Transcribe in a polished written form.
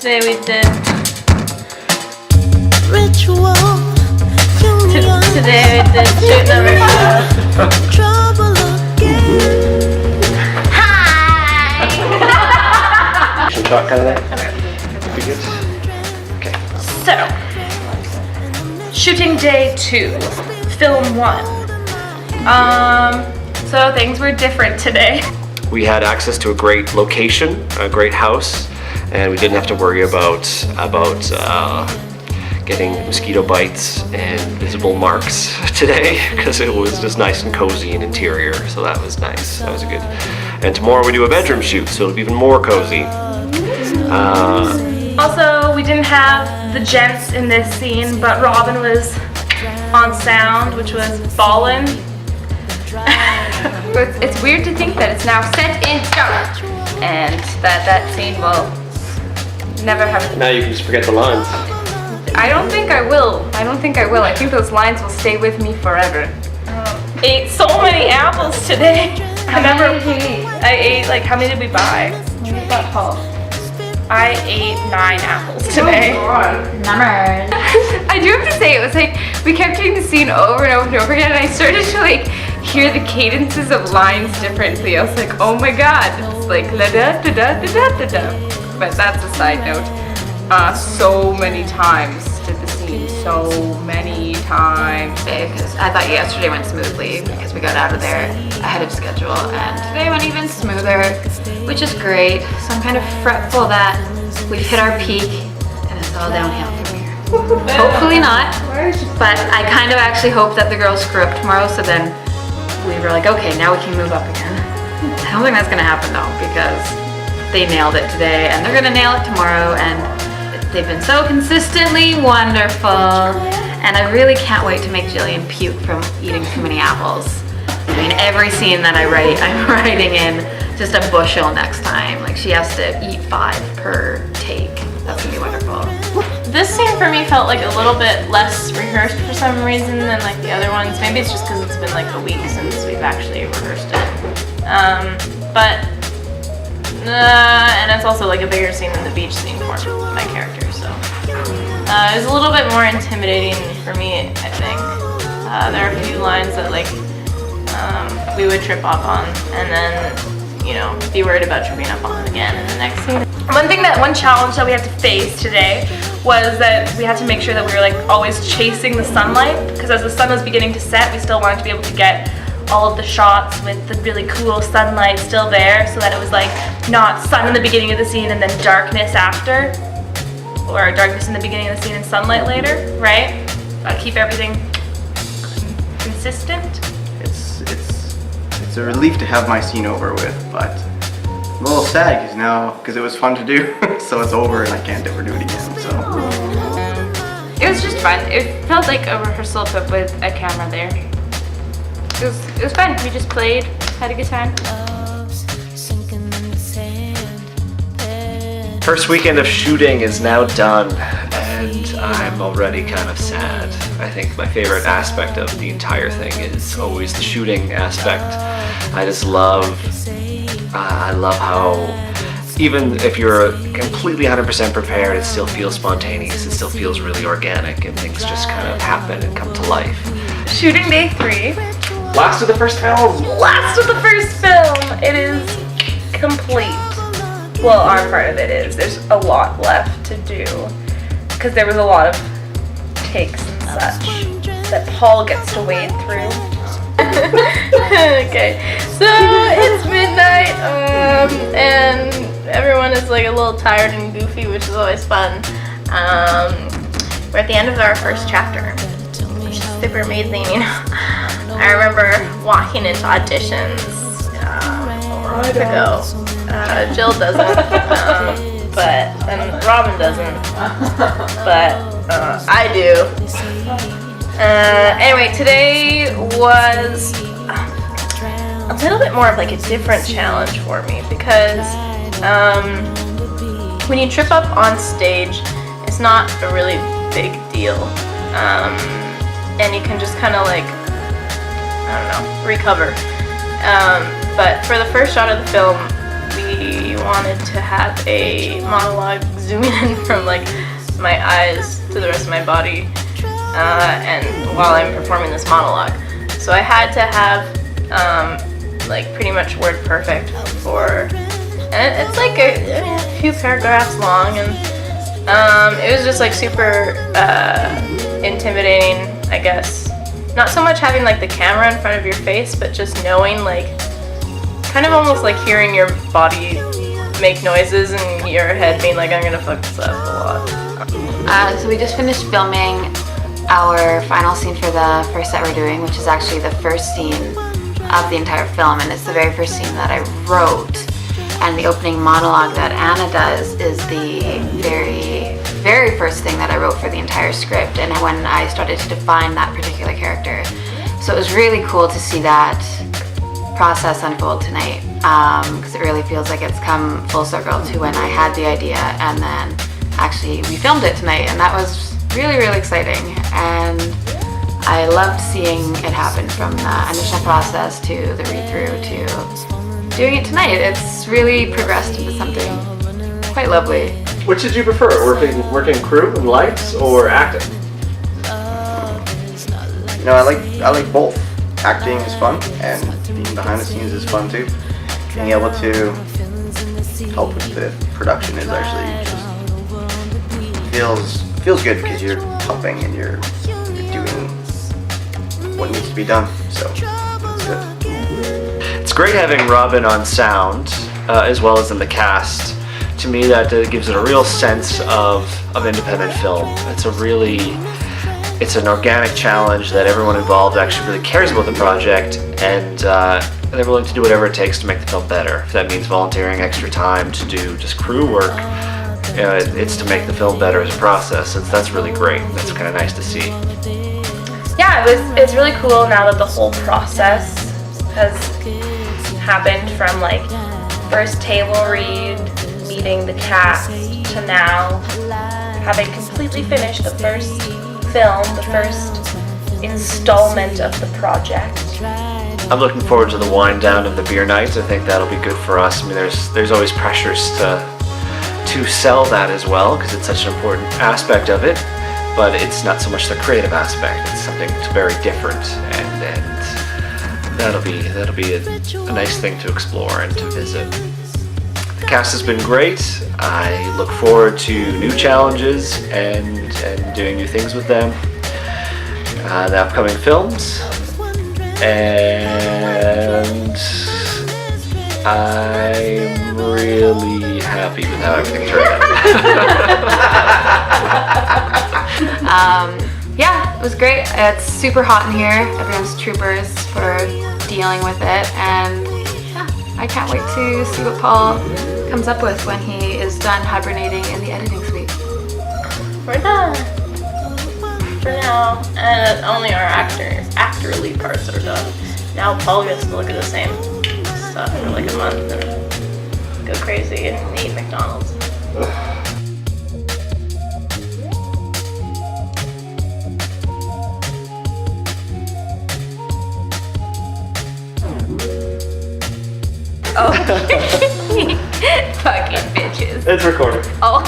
Today we did Ritual. Today we did shoot number 2. Trouble again. Hi! Some talk kind of thing? Be good? Okay. So, shooting day 2, film 1. So things were different today. We had access to a great location, a great house, and we didn't have to worry about getting mosquito bites and visible marks today because it was just nice and cozy and interior, so that was nice. That was good. And tomorrow we do a bedroom shoot, so it'll be even more cozy. Also, we didn't have the gents in this scene, but Robin was on sound, which was ballin'. It's weird to think that it's now set in stone, and that scene will never have. Now you can just forget the lines. I don't think I will. I think those lines will stay with me forever. Ate so many apples today. I ate, like, how many did we buy? I ate 9 apples today. Numbers. I do have to say, it was like, we kept doing the scene over and over and over again, and I started to, like, hear the cadences of lines differently. I was like, oh my god, it's like la da da da da da da da. But that's a side note. So many times did the scene, so many times. Because I thought yesterday went smoothly because we got out of there ahead of schedule, and today went even smoother, which is great. So I'm kind of fretful that we've hit our peak and it's all downhill from here. Hopefully not, but I kind of actually hope that the girls screw up tomorrow, so then we were like, okay, now we can move up again. I don't think that's gonna happen though, because they nailed it today and they're gonna nail it tomorrow, and they've been so consistently wonderful, and I really can't wait to make Jillian puke from eating too many apples. I mean, every scene that I write, I'm writing in just a bushel next time. Like, she has to eat 5 per take. That's gonna be wonderful. This scene for me felt like a little bit less rehearsed for some reason than like the other ones. Maybe it's just because it's been like a week since we've actually rehearsed it. And it's also like a bigger scene than the beach scene for my character, so. It was a little bit more intimidating for me, I think. There are a few lines that like we would trip up on and then, you know, be worried about tripping up on them again in the next scene. One challenge that we had to face today was that we had to make sure that we were like always chasing the sunlight, because as the sun was beginning to set, we still wanted to be able to get all of the shots with the really cool sunlight still there, so that it was like not sun in the beginning of the scene and then darkness after, or darkness in the beginning of the scene and sunlight later, right? Gotta keep everything consistent. It's a relief to have my scene over with, but I'm a little sad because it was fun to do, so it's over and I can't ever do it again. So It was just fun. It felt like a rehearsal, but with a camera there. It was fun. We just played, had a good time. First weekend of shooting is now done, and I'm already kind of sad. I think my favorite aspect of the entire thing is always the shooting aspect. I just love, I love how even if you're completely 100% prepared, it still feels spontaneous, it still feels really organic, and things just kind of happen and come to life. Shooting day 3. Last of the first film! Last of the first film! It is complete. Well, our part of it is. There's a lot left to do, because there was a lot of takes and such that Paul gets to wade through. Okay, so it's midnight, and everyone is like a little tired and goofy, which is always fun. We're at the end of our first chapter, which is super amazing, you know. I remember walking into auditions a month ago. Jill doesn't, and Robin doesn't, but I do. Anyway, today was a little bit more of like a different challenge for me, because when you trip up on stage, it's not a really big deal, and you can just kind of like, I don't know, recover. But for the first shot of the film, we wanted to have a monologue zooming in from like my eyes to the rest of my body, and while I'm performing this monologue. So I had to have like pretty much word perfect for, and it's like a few paragraphs long, and it was just like super intimidating, I guess. Not so much having like the camera in front of your face, but just knowing, like, kind of almost like hearing your body make noises and your head being like, I'm gonna fuck this up a lot. So we just finished filming our final scene for the first set we're doing, which is actually the first scene of the entire film, and it's the very first scene that I wrote. And the opening monologue that Anna does is the very first thing that I wrote for the entire script, and when I started to define that particular character. So it was really cool to see that process unfold tonight, because it really feels like it's come full circle to when I had the idea, and then actually we filmed it tonight, and that was really, really exciting. And I loved seeing it happen from the initial process to the read-through to doing it tonight. It's really progressed into something quite lovely. Which did you prefer, working crew and lights, or acting? You know, I like both. Acting is fun, and being behind the scenes is fun too. Being able to help with the production is actually just feels good, because you're helping and you're doing what needs to be done. So it's good. It's great having Robin on sound, as well as in the cast. To me, that gives it a real sense of independent film. It's an organic challenge that everyone involved actually really cares about the project, and they're willing to do whatever it takes to make the film better. If that means volunteering extra time to do just crew work, it's to make the film better as a process. And that's really great. That's kind of nice to see. Yeah, it's really cool now that the whole process has happened, from like first table read, meeting the cast, to now having completely finished the first film, the first installment of the project. I'm looking forward to the wind down of the beer nights. I think that'll be good for us. I mean, there's always pressures to sell that as well, because it's such an important aspect of it. But it's not so much the creative aspect. It's something very different, and that'll be a nice thing to explore and to visit. The cast has been great. I look forward to new challenges and doing new things with them. The upcoming films, and I'm really happy with how everything turned out. Yeah, it was great. It's super hot in here. Everyone's troopers for dealing with it, and yeah, I can't wait to see what Paul comes up with when he is done hibernating in the editing suite. We're done for now, and only our actorly parts are done. Now Paul gets to look at the same stuff for like a month and go crazy and eat McDonald's. Oh. Fucking bitches. It's recorded. Oh.